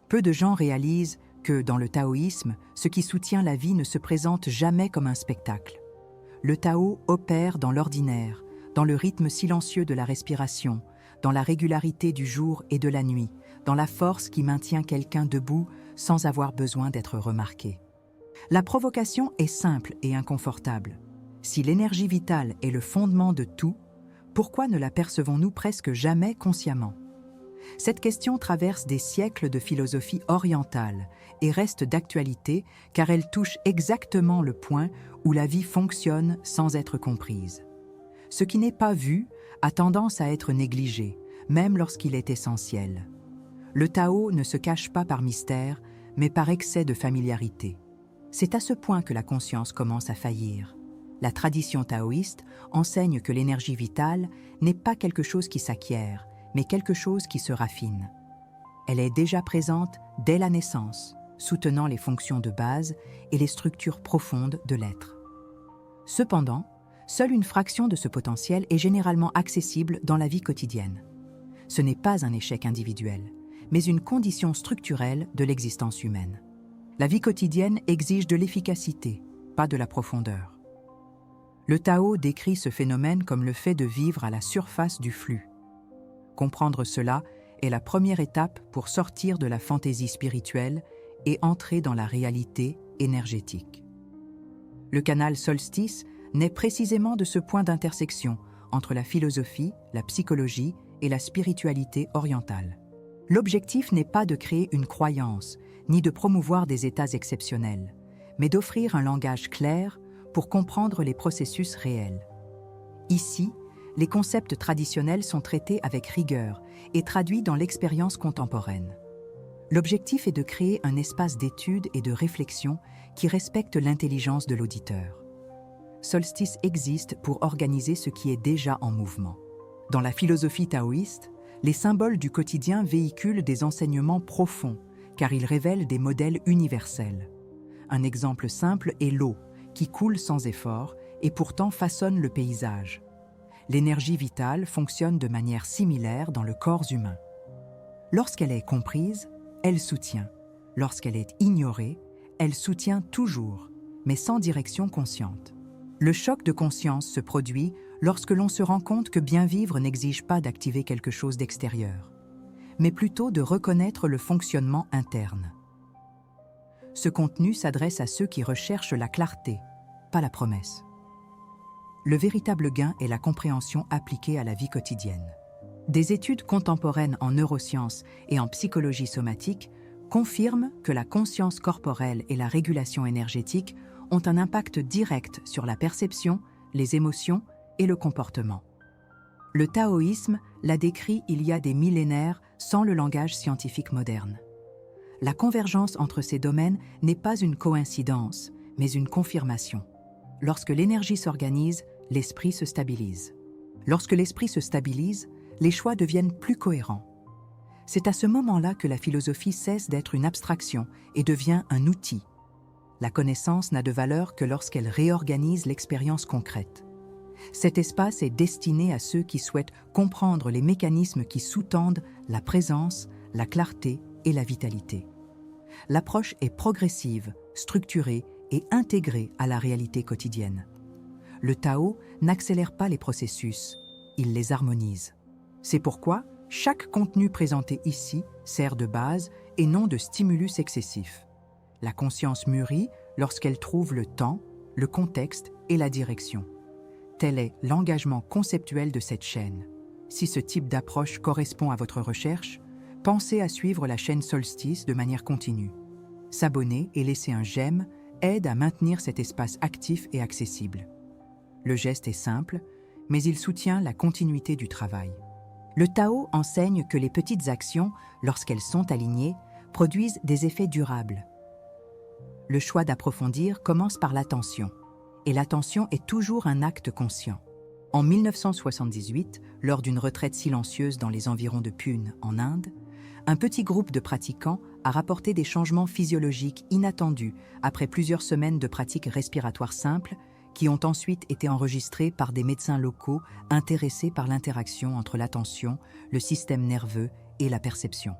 Peu de gens réalisent que, dans le taoïsme, ce qui soutient la vie ne se présente jamais comme un spectacle. Le Tao opère dans l'ordinaire, dans le rythme silencieux de la respiration, dans la régularité du jour et de la nuit, dans la force qui maintient quelqu'un debout sans avoir besoin d'être remarqué. La provocation est simple et inconfortable. Si l'énergie vitale est le fondement de tout, pourquoi ne la percevons-nous presque jamais consciemment ? Cette question traverse des siècles de philosophie orientale et reste d'actualité car elle touche exactement le point où la vie fonctionne sans être comprise. Ce qui n'est pas vu a tendance à être négligé, même lorsqu'il est essentiel. Le Tao ne se cache pas par mystère, mais par excès de familiarité. C'est à ce point que la conscience commence à faillir. La tradition taoïste enseigne que l'énergie vitale n'est pas quelque chose qui s'acquiert, mais quelque chose qui se raffine. Elle est déjà présente dès la naissance, soutenant les fonctions de base et les structures profondes de l'être. Cependant, seule une fraction de ce potentiel est généralement accessible dans la vie quotidienne. Ce n'est pas un échec individuel, mais une condition structurelle de l'existence humaine. La vie quotidienne exige de l'efficacité, pas de la profondeur. Le Tao décrit ce phénomène comme le fait de vivre à la surface du flux. Comprendre cela est la première étape pour sortir de la fantaisie spirituelle et entrer dans la réalité énergétique. Le canal Solstice naît précisément de ce point d'intersection entre la philosophie, la psychologie et la spiritualité orientale. L'objectif n'est pas de créer une croyance, ni de promouvoir des états exceptionnels, mais d'offrir un langage clair pour comprendre les processus réels. Ici, les concepts traditionnels sont traités avec rigueur et traduits dans l'expérience contemporaine. L'objectif est de créer un espace d'étude et de réflexion qui respecte l'intelligence de l'auditeur. Solstice existe pour organiser ce qui est déjà en mouvement. Dans la philosophie taoïste, les symboles du quotidien véhiculent des enseignements profonds, car ils révèlent des modèles universels. Un exemple simple est l'eau, qui coule sans effort et pourtant façonne le paysage. L'énergie vitale fonctionne de manière similaire dans le corps humain. Lorsqu'elle est comprise, elle soutient. Lorsqu'elle est ignorée, elle soutient toujours, mais sans direction consciente. Le choc de conscience se produit lorsque l'on se rend compte que bien vivre n'exige pas d'activer quelque chose d'extérieur, mais plutôt de reconnaître le fonctionnement interne. Ce contenu s'adresse à ceux qui recherchent la clarté, pas la promesse. Le véritable gain est la compréhension appliquée à la vie quotidienne. Des études contemporaines en neurosciences et en psychologie somatique confirment que la conscience corporelle et la régulation énergétique ont un impact direct sur la perception, les émotions et le comportement. Le taoïsme l'a décrit il y a des millénaires sans le langage scientifique moderne. La convergence entre ces domaines n'est pas une coïncidence, mais une confirmation. Lorsque l'énergie s'organise, l'esprit se stabilise. Lorsque l'esprit se stabilise, les choix deviennent plus cohérents. C'est à ce moment-là que la philosophie cesse d'être une abstraction et devient un outil. La connaissance n'a de valeur que lorsqu'elle réorganise l'expérience concrète. Cet espace est destiné à ceux qui souhaitent comprendre les mécanismes qui sous-tendent la présence, la clarté et la vitalité. L'approche est progressive, structurée et intégrée à la réalité quotidienne. Le Tao n'accélère pas les processus, il les harmonise. C'est pourquoi chaque contenu présenté ici sert de base et non de stimulus excessif. La conscience mûrit lorsqu'elle trouve le temps, le contexte et la direction. Tel est l'engagement conceptuel de cette chaîne. Si ce type d'approche correspond à votre recherche, pensez à suivre la chaîne Solstice de manière continue. S'abonner et laisser un j'aime aide à maintenir cet espace actif et accessible. Le geste est simple, mais il soutient la continuité du travail. Le Tao enseigne que les petites actions, lorsqu'elles sont alignées, produisent des effets durables. Le choix d'approfondir commence par l'attention, et l'attention est toujours un acte conscient. En 1978, lors d'une retraite silencieuse dans les environs de Pune, en Inde, un petit groupe de pratiquants a rapporté des changements physiologiques inattendus après plusieurs semaines de pratiques respiratoires simples qui ont ensuite été enregistrés par des médecins locaux intéressés par l'interaction entre l'attention, le système nerveux et la perception.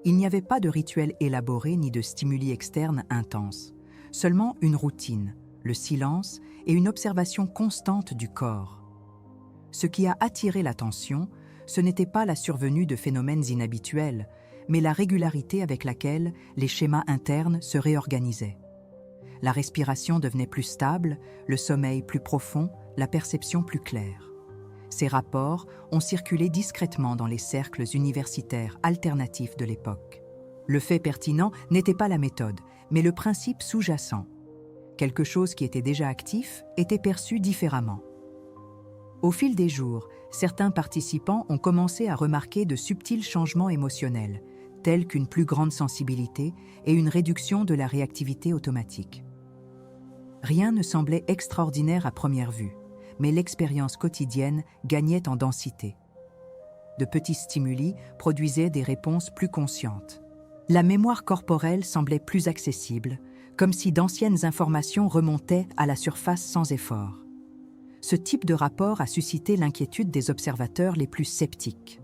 Il n'y avait pas de rituel élaboré ni de stimuli externes intenses, seulement une routine, le silence et une observation constante du corps. Ce qui a attiré l'attention, ce n'était pas la survenue de phénomènes inhabituels, mais la régularité avec laquelle les schémas internes se réorganisaient. La respiration devenait plus stable, le sommeil plus profond, la perception plus claire. Ces rapports ont circulé discrètement dans les cercles universitaires alternatifs de l'époque. Le fait pertinent n'était pas la méthode, mais le principe sous-jacent. Quelque chose qui était déjà actif était perçu différemment. Au fil des jours, certains participants ont commencé à remarquer de subtils changements émotionnels, tels qu'une plus grande sensibilité et une réduction de la réactivité automatique. Rien ne semblait extraordinaire à première vue, mais l'expérience quotidienne gagnait en densité. De petits stimuli produisaient des réponses plus conscientes. La mémoire corporelle semblait plus accessible, comme si d'anciennes informations remontaient à la surface sans effort. Ce type de rapport a suscité l'inquiétude des observateurs les plus sceptiques.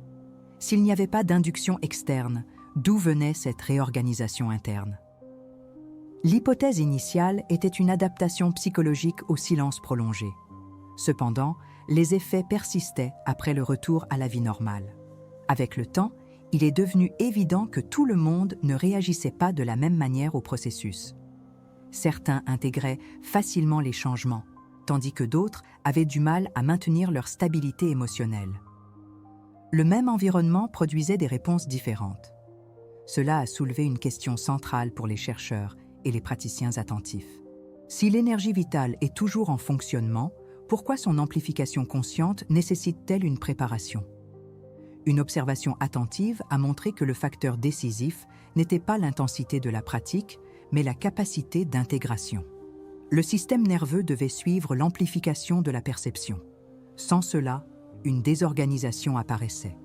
S'il n'y avait pas d'induction externe, d'où venait cette réorganisation interne? L'hypothèse initiale était une adaptation psychologique au silence prolongé. Cependant, les effets persistaient après le retour à la vie normale. Avec le temps, il est devenu évident que tout le monde ne réagissait pas de la même manière au processus. Certains intégraient facilement les changements, tandis que d'autres avaient du mal à maintenir leur stabilité émotionnelle. Le même environnement produisait des réponses différentes. Cela a soulevé une question centrale pour les chercheurs et les praticiens attentifs. Si l'énergie vitale est toujours en fonctionnement, pourquoi son amplification consciente nécessite-t-elle une préparation? Une observation attentive a montré que le facteur décisif n'était pas l'intensité de la pratique, mais la capacité d'intégration. Le système nerveux devait suivre l'amplification de la perception. Sans cela, une désorganisation apparaissait.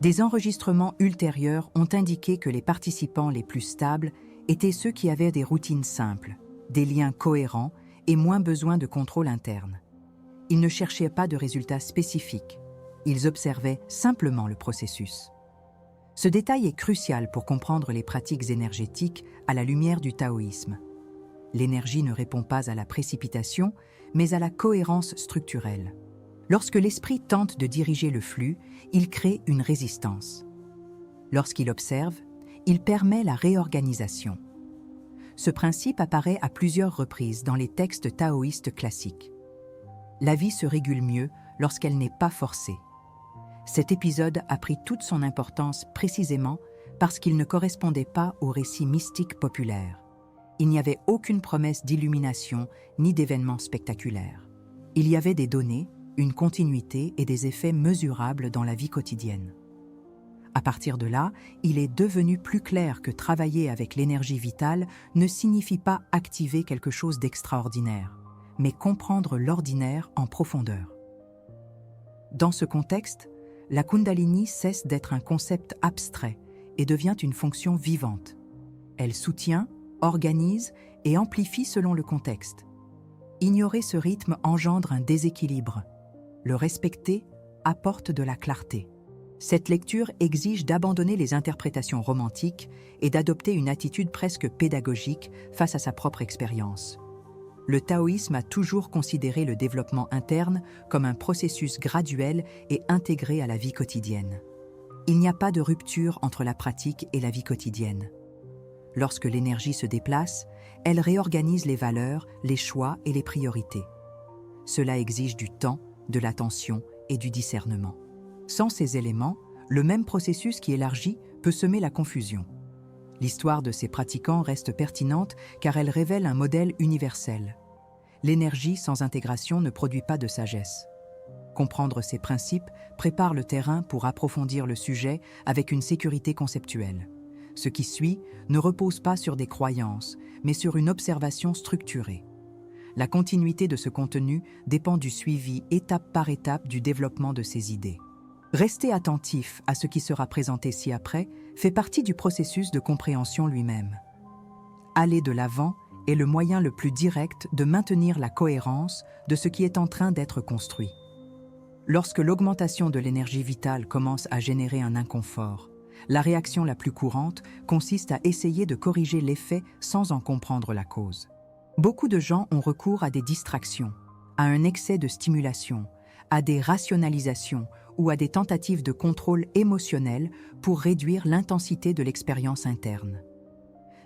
Des enregistrements ultérieurs ont indiqué que les participants les plus stables étaient ceux qui avaient des routines simples, des liens cohérents et moins besoin de contrôle interne. Ils ne cherchaient pas de résultats spécifiques, ils observaient simplement le processus. Ce détail est crucial pour comprendre les pratiques énergétiques à la lumière du taoïsme. L'énergie ne répond pas à la précipitation, mais à la cohérence structurelle. Lorsque l'esprit tente de diriger le flux, il crée une résistance. Lorsqu'il observe, il permet la réorganisation. Ce principe apparaît à plusieurs reprises dans les textes taoïstes classiques. La vie se régule mieux lorsqu'elle n'est pas forcée. Cet épisode a pris toute son importance précisément parce qu'il ne correspondait pas au récit mystique populaire. Il n'y avait aucune promesse d'illumination ni d'événements spectaculaires. Il y avait des données, une continuité et des effets mesurables dans la vie quotidienne. À partir de là, il est devenu plus clair que travailler avec l'énergie vitale ne signifie pas activer quelque chose d'extraordinaire, mais comprendre l'ordinaire en profondeur. Dans ce contexte, la Kundalini cesse d'être un concept abstrait et devient une fonction vivante. Elle soutient, organise et amplifie selon le contexte. Ignorer ce rythme engendre un déséquilibre. Le respecter apporte de la clarté. Cette lecture exige d'abandonner les interprétations romantiques et d'adopter une attitude presque pédagogique face à sa propre expérience. Le taoïsme a toujours considéré le développement interne comme un processus graduel et intégré à la vie quotidienne. Il n'y a pas de rupture entre la pratique et la vie quotidienne. Lorsque l'énergie se déplace, elle réorganise les valeurs, les choix et les priorités. Cela exige du temps, de l'attention et du discernement. Sans ces éléments, le même processus qui élargit peut semer la confusion. L'histoire de ces pratiquants reste pertinente car elle révèle un modèle universel. L'énergie sans intégration ne produit pas de sagesse. Comprendre ces principes prépare le terrain pour approfondir le sujet avec une sécurité conceptuelle. Ce qui suit ne repose pas sur des croyances, mais sur une observation structurée. La continuité de ce contenu dépend du suivi étape par étape du développement de ces idées. Rester attentif à ce qui sera présenté ci-après fait partie du processus de compréhension lui-même. Aller de l'avant est le moyen le plus direct de maintenir la cohérence de ce qui est en train d'être construit. Lorsque l'augmentation de l'énergie vitale commence à générer un inconfort, La réaction la plus courante consiste à essayer de corriger l'effet sans en comprendre la cause. Beaucoup de gens ont recours à des distractions, à un excès de stimulation, à des rationalisations ou à des tentatives de contrôle émotionnel pour réduire l'intensité de l'expérience interne.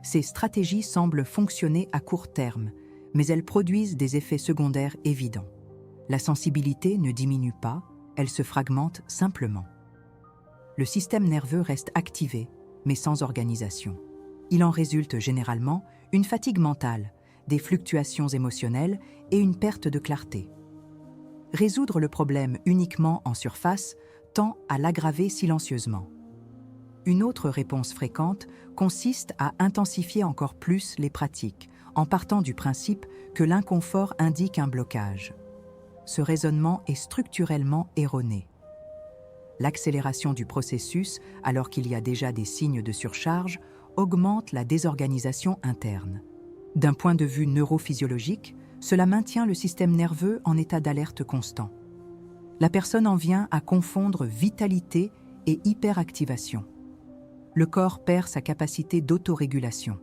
Ces stratégies semblent fonctionner à court terme, mais elles produisent des effets secondaires évidents. La sensibilité ne diminue pas, elle se fragmente simplement. Le système nerveux reste activé, mais sans organisation. Il en résulte généralement une fatigue mentale, des fluctuations émotionnelles et une perte de clarté. Résoudre le problème uniquement en surface tend à l'aggraver silencieusement. Une autre réponse fréquente consiste à intensifier encore plus les pratiques, en partant du principe que l'inconfort indique un blocage. Ce raisonnement est structurellement erroné. L'accélération du processus, alors qu'il y a déjà des signes de surcharge, augmente la désorganisation interne. D'un point de vue neurophysiologique, cela maintient le système nerveux en état d'alerte constant. La personne en vient à confondre vitalité et hyperactivation. Le corps perd sa capacité d'autorégulation.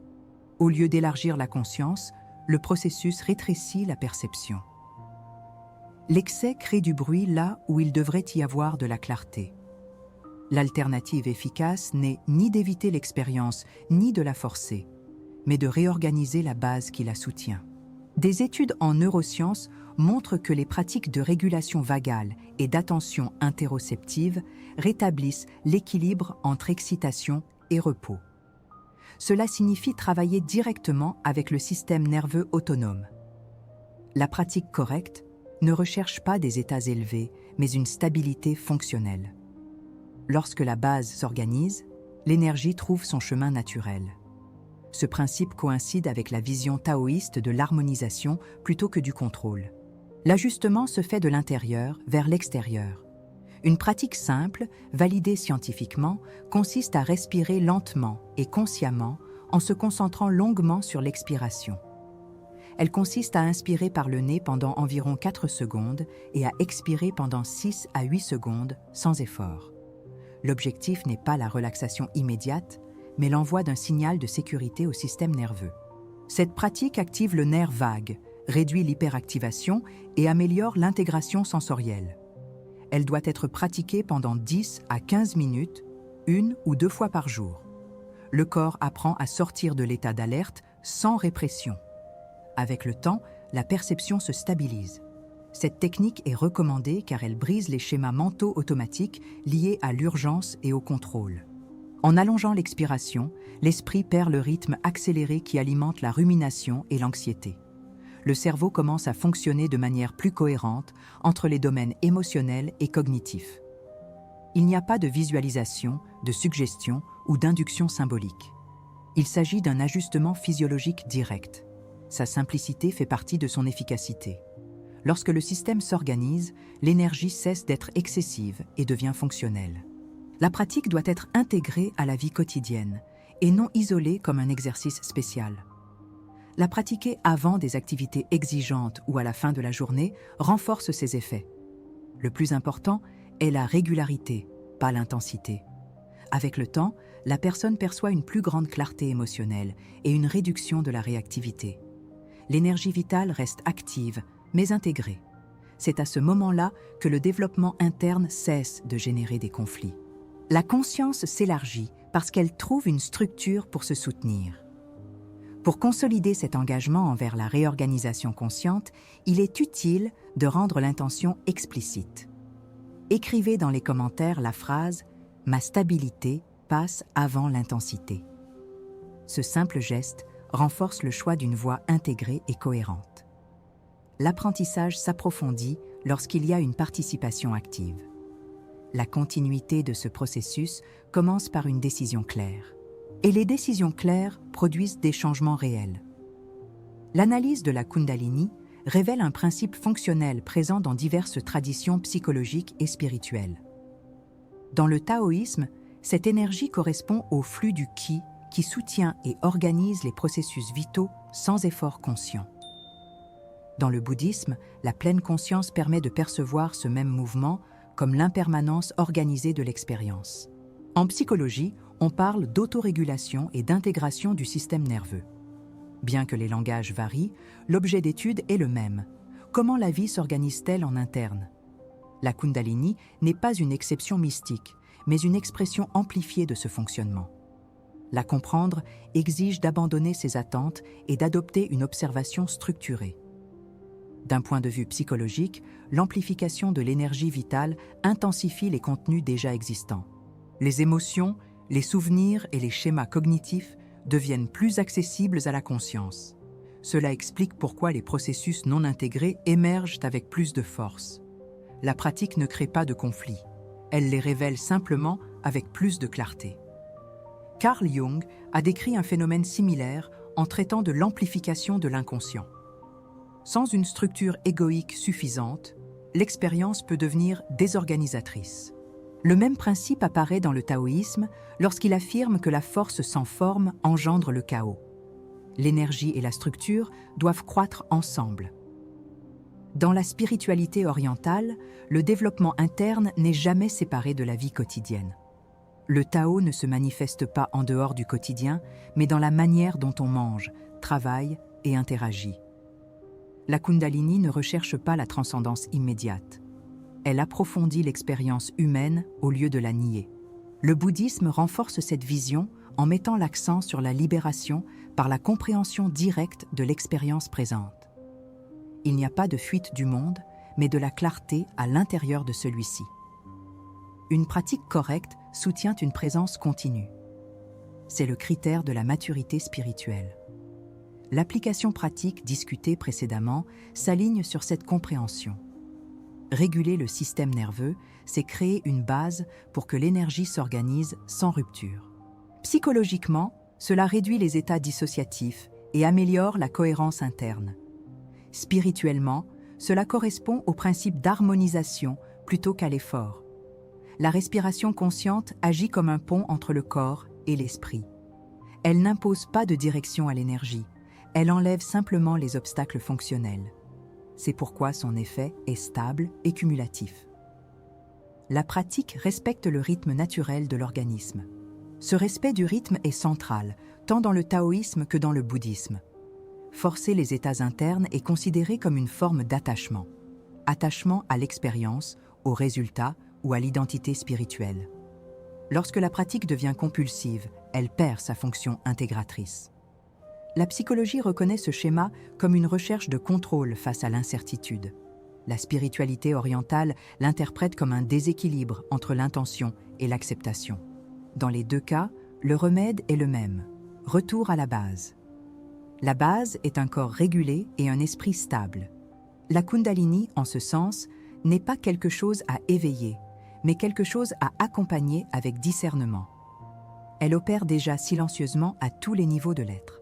Au lieu d'élargir la conscience, le processus rétrécit la perception. L'excès crée du bruit là où il devrait y avoir de la clarté. L'alternative efficace n'est ni d'éviter l'expérience, ni de la forcer, mais de réorganiser la base qui la soutient. Des études en neurosciences montrent que les pratiques de régulation vagale et d'attention interoceptive rétablissent l'équilibre entre excitation et repos. Cela signifie travailler directement avec le système nerveux autonome. La pratique correcte ne recherche pas des états élevés, mais une stabilité fonctionnelle. Lorsque la base s'organise, l'énergie trouve son chemin naturel. Ce principe coïncide avec la vision taoïste de l'harmonisation plutôt que du contrôle. L'ajustement se fait de l'intérieur vers l'extérieur. Une pratique simple, validée scientifiquement, consiste à respirer lentement et consciemment en se concentrant longuement sur l'expiration. Elle consiste à inspirer par le nez pendant environ 4 secondes et à expirer pendant 6 à 8 secondes sans effort. L'objectif n'est pas la relaxation immédiate, mais l'envoi d'un signal de sécurité au système nerveux. Cette pratique active le nerf vague, réduit l'hyperactivation et améliore l'intégration sensorielle. Elle doit être pratiquée pendant 10 à 15 minutes, 1 ou 2 fois par jour. Le corps apprend à sortir de l'état d'alerte sans répression. Avec le temps, la perception se stabilise. Cette technique est recommandée car elle brise les schémas mentaux automatiques liés à l'urgence et au contrôle. En allongeant l'expiration, l'esprit perd le rythme accéléré qui alimente la rumination et l'anxiété. Le cerveau commence à fonctionner de manière plus cohérente entre les domaines émotionnels et cognitifs. Il n'y a pas de visualisation, de suggestion ou d'induction symbolique. Il s'agit d'un ajustement physiologique direct. Sa simplicité fait partie de son efficacité. Lorsque le système s'organise, l'énergie cesse d'être excessive et devient fonctionnelle. La pratique doit être intégrée à la vie quotidienne et non isolée comme un exercice spécial. La pratiquer avant des activités exigeantes ou à la fin de la journée renforce ses effets. Le plus important est la régularité, pas l'intensité. Avec le temps, la personne perçoit une plus grande clarté émotionnelle et une réduction de la réactivité. L'énergie vitale reste active, mais intégrée. C'est à ce moment-là que le développement interne cesse de générer des conflits. La conscience s'élargit parce qu'elle trouve une structure pour se soutenir. Pour consolider cet engagement envers la réorganisation consciente, il est utile de rendre l'intention explicite. Écrivez dans les commentaires la phrase « Ma stabilité passe avant l'intensité ». Ce simple geste renforce le choix d'une voie intégrée et cohérente. L'apprentissage s'approfondit lorsqu'il y a une participation active. La continuité de ce processus commence par une décision claire. Et les décisions claires produisent des changements réels. L'analyse de la Kundalini révèle un principe fonctionnel présent dans diverses traditions psychologiques et spirituelles. Dans le taoïsme, cette énergie correspond au flux du Qi qui soutient et organise les processus vitaux sans effort conscient. Dans le bouddhisme, la pleine conscience permet de percevoir ce même mouvement comme l'impermanence organisée de l'expérience. En psychologie, on parle d'autorégulation et d'intégration du système nerveux. Bien que les langages varient, l'objet d'étude est le même. Comment la vie s'organise-t-elle en interne? La Kundalini n'est pas une exception mystique, mais une expression amplifiée de ce fonctionnement. La comprendre exige d'abandonner ses attentes et d'adopter une observation structurée. D'un point de vue psychologique, l'amplification de l'énergie vitale intensifie les contenus déjà existants. Les émotions, les souvenirs et les schémas cognitifs deviennent plus accessibles à la conscience. Cela explique pourquoi les processus non intégrés émergent avec plus de force. La pratique ne crée pas de conflits. Elle les révèle simplement avec plus de clarté. Carl Jung a décrit un phénomène similaire en traitant de l'amplification de l'inconscient. Sans une structure égoïque suffisante, l'expérience peut devenir désorganisatrice. Le même principe apparaît dans le taoïsme lorsqu'il affirme que la force sans forme engendre le chaos. L'énergie et la structure doivent croître ensemble. Dans la spiritualité orientale, le développement interne n'est jamais séparé de la vie quotidienne. Le Tao ne se manifeste pas en dehors du quotidien, mais dans la manière dont on mange, travaille et interagit. La Kundalini ne recherche pas la transcendance immédiate. Elle approfondit l'expérience humaine au lieu de la nier. Le bouddhisme renforce cette vision en mettant l'accent sur la libération par la compréhension directe de l'expérience présente. Il n'y a pas de fuite du monde, mais de la clarté à l'intérieur de celui-ci. Une pratique correcte soutient une présence continue. C'est le critère de la maturité spirituelle. L'application pratique discutée précédemment s'aligne sur cette compréhension. Réguler le système nerveux, c'est créer une base pour que l'énergie s'organise sans rupture. Psychologiquement, cela réduit les états dissociatifs et améliore la cohérence interne. Spirituellement, cela correspond au principe d'harmonisation plutôt qu'à l'effort. La respiration consciente agit comme un pont entre le corps et l'esprit. Elle n'impose pas de direction à l'énergie, elle enlève simplement les obstacles fonctionnels. C'est pourquoi son effet est stable et cumulatif. La pratique respecte le rythme naturel de l'organisme. Ce respect du rythme est central, tant dans le taoïsme que dans le bouddhisme. Forcer les états internes est considéré comme une forme d'attachement. Attachement à l'expérience, au résultat ou à l'identité spirituelle. Lorsque la pratique devient compulsive, elle perd sa fonction intégratrice. La psychologie reconnaît ce schéma comme une recherche de contrôle face à l'incertitude. La spiritualité orientale l'interprète comme un déséquilibre entre l'intention et l'acceptation. Dans les deux cas, le remède est le même, retour à la base. La base est un corps régulé et un esprit stable. La Kundalini, en ce sens, n'est pas quelque chose à éveiller, mais quelque chose à accompagner avec discernement. Elle opère déjà silencieusement à tous les niveaux de l'être.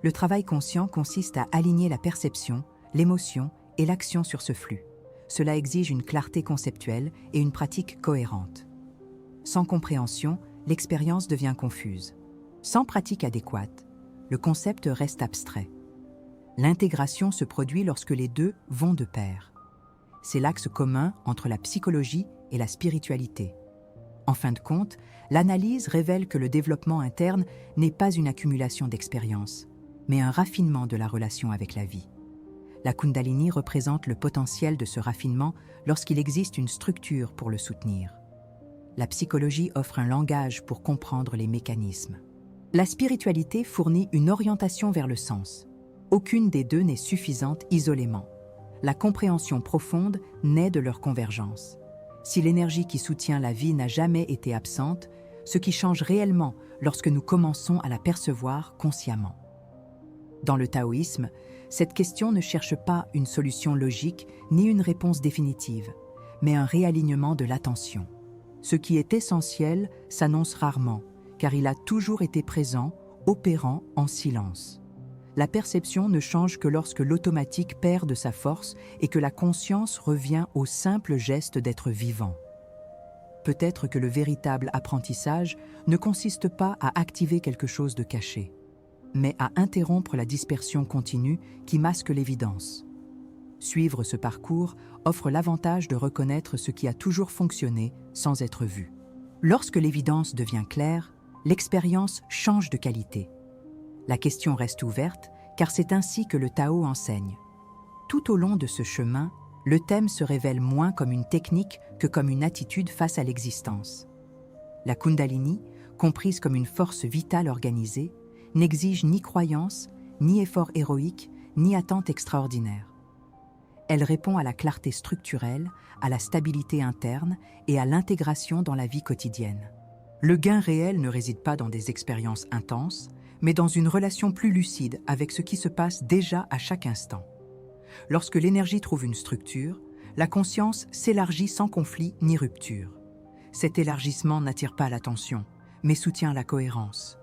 Le travail conscient consiste à aligner la perception, l'émotion et l'action sur ce flux. Cela exige une clarté conceptuelle et une pratique cohérente. Sans compréhension, l'expérience devient confuse. Sans pratique adéquate, le concept reste abstrait. L'intégration se produit lorsque les deux vont de pair. C'est l'axe commun entre la psychologie et la spiritualité. En fin de compte, l'analyse révèle que le développement interne n'est pas une accumulation d'expériences, mais un raffinement de la relation avec la vie. La Kundalini représente le potentiel de ce raffinement lorsqu'il existe une structure pour le soutenir. La psychologie offre un langage pour comprendre les mécanismes. La spiritualité fournit une orientation vers le sens. Aucune des deux n'est suffisante isolément. La compréhension profonde naît de leur convergence. Si l'énergie qui soutient la vie n'a jamais été absente, ce qui change réellement lorsque nous commençons à la percevoir consciemment. Dans le taoïsme, cette question ne cherche pas une solution logique ni une réponse définitive, mais un réalignement de l'attention. Ce qui est essentiel s'annonce rarement, car il a toujours été présent, opérant en silence. La perception ne change que lorsque l'automatique perd de sa force et que la conscience revient au simple geste d'être vivant. Peut-être que le véritable apprentissage ne consiste pas à activer quelque chose de caché, mais à interrompre la dispersion continue qui masque l'évidence. Suivre ce parcours offre l'avantage de reconnaître ce qui a toujours fonctionné sans être vu. Lorsque l'évidence devient claire, l'expérience change de qualité. La question reste ouverte, car c'est ainsi que le Tao enseigne. Tout au long de ce chemin, le thème se révèle moins comme une technique que comme une attitude face à l'existence. La Kundalini, comprise comme une force vitale organisée, n'exige ni croyance, ni effort héroïque, ni attente extraordinaire. Elle répond à la clarté structurelle, à la stabilité interne et à l'intégration dans la vie quotidienne. Le gain réel ne réside pas dans des expériences intenses, mais dans une relation plus lucide avec ce qui se passe déjà à chaque instant. Lorsque l'énergie trouve une structure, la conscience s'élargit sans conflit ni rupture. Cet élargissement n'attire pas l'attention, mais soutient la cohérence.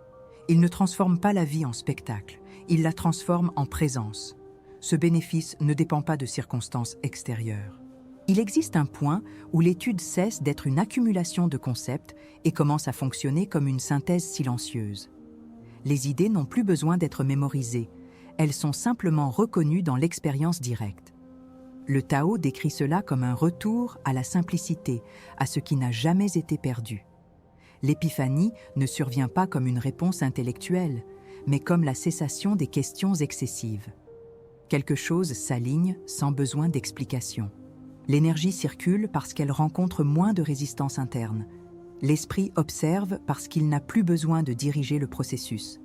Il ne transforme pas la vie en spectacle, il la transforme en présence. Ce bénéfice ne dépend pas de circonstances extérieures. Il existe un point où l'étude cesse d'être une accumulation de concepts et commence à fonctionner comme une synthèse silencieuse. Les idées n'ont plus besoin d'être mémorisées, elles sont simplement reconnues dans l'expérience directe. Le Tao décrit cela comme un retour à la simplicité, à ce qui n'a jamais été perdu. L'épiphanie ne survient pas comme une réponse intellectuelle, mais comme la cessation des questions excessives. Quelque chose s'aligne sans besoin d'explication. L'énergie circule parce qu'elle rencontre moins de résistance interne. L'esprit observe parce qu'il n'a plus besoin de diriger le processus.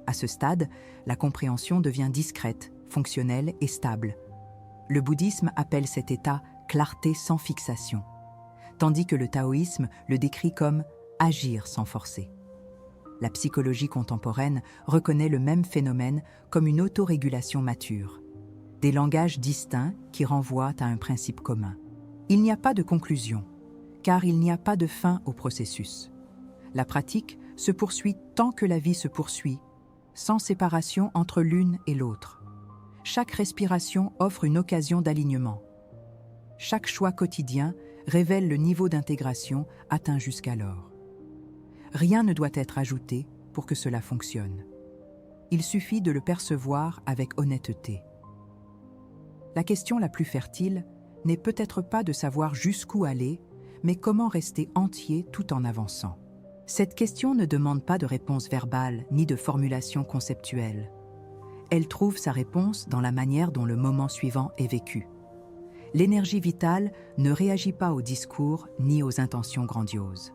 À ce stade, la compréhension devient discrète, fonctionnelle et stable. Le bouddhisme appelle cet état « clarté sans fixation », tandis que le taoïsme le décrit comme « agir sans forcer ». La psychologie contemporaine reconnaît le même phénomène comme une autorégulation mature. Des langages distincts qui renvoient à un principe commun. Il n'y a pas de conclusion, car il n'y a pas de fin au processus. La pratique se poursuit tant que la vie se poursuit, sans séparation entre l'une et l'autre. Chaque respiration offre une occasion d'alignement. Chaque choix quotidien révèle le niveau d'intégration atteint jusqu'alors. Rien ne doit être ajouté pour que cela fonctionne. Il suffit de le percevoir avec honnêteté. La question la plus fertile n'est peut-être pas de savoir jusqu'où aller, mais comment rester entier tout en avançant. Cette question ne demande pas de réponse verbale ni de formulation conceptuelle. Elle trouve sa réponse dans la manière dont le moment suivant est vécu. L'énergie vitale ne réagit pas aux discours ni aux intentions grandioses.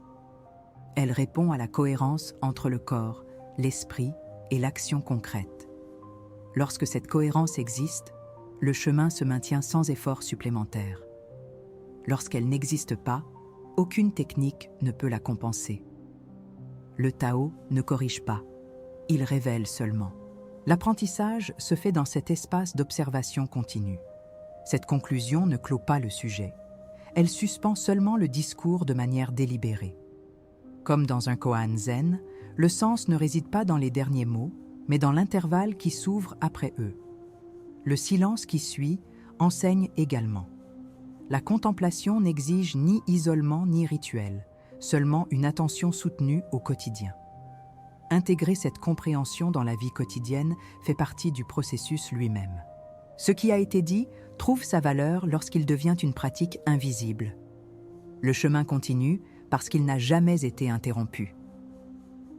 Elle répond à la cohérence entre le corps, l'esprit et l'action concrète. Lorsque cette cohérence existe, le chemin se maintient sans effort supplémentaire. Lorsqu'elle n'existe pas, aucune technique ne peut la compenser. Le Tao ne corrige pas, il révèle seulement. L'apprentissage se fait dans cet espace d'observation continue. Cette conclusion ne clôt pas le sujet. Elle suspend seulement le discours de manière délibérée. Comme dans un koan zen, le sens ne réside pas dans les derniers mots, mais dans l'intervalle qui s'ouvre après eux. Le silence qui suit enseigne également. La contemplation n'exige ni isolement ni rituel, seulement une attention soutenue au quotidien. Intégrer cette compréhension dans la vie quotidienne fait partie du processus lui-même. Ce qui a été dit trouve sa valeur lorsqu'il devient une pratique invisible. Le chemin continue parce qu'il n'a jamais été interrompu.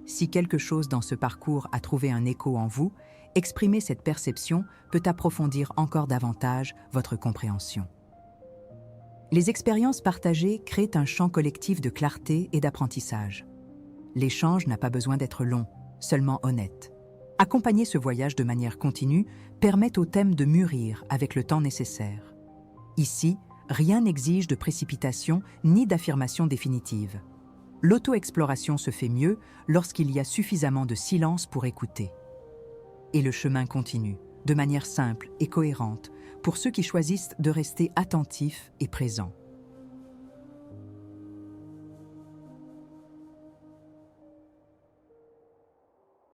Si quelque chose dans ce parcours a trouvé un écho en vous, exprimer cette perception peut approfondir encore davantage votre compréhension. Les expériences partagées créent un champ collectif de clarté et d'apprentissage. L'échange n'a pas besoin d'être long, seulement honnête. Accompagner ce voyage de manière continue permet au thème de mûrir avec le temps nécessaire. Ici, rien n'exige de précipitation ni d'affirmation définitive. L'auto-exploration se fait mieux lorsqu'il y a suffisamment de silence pour écouter. Et le chemin continue, de manière simple et cohérente, pour ceux qui choisissent de rester attentifs et présents.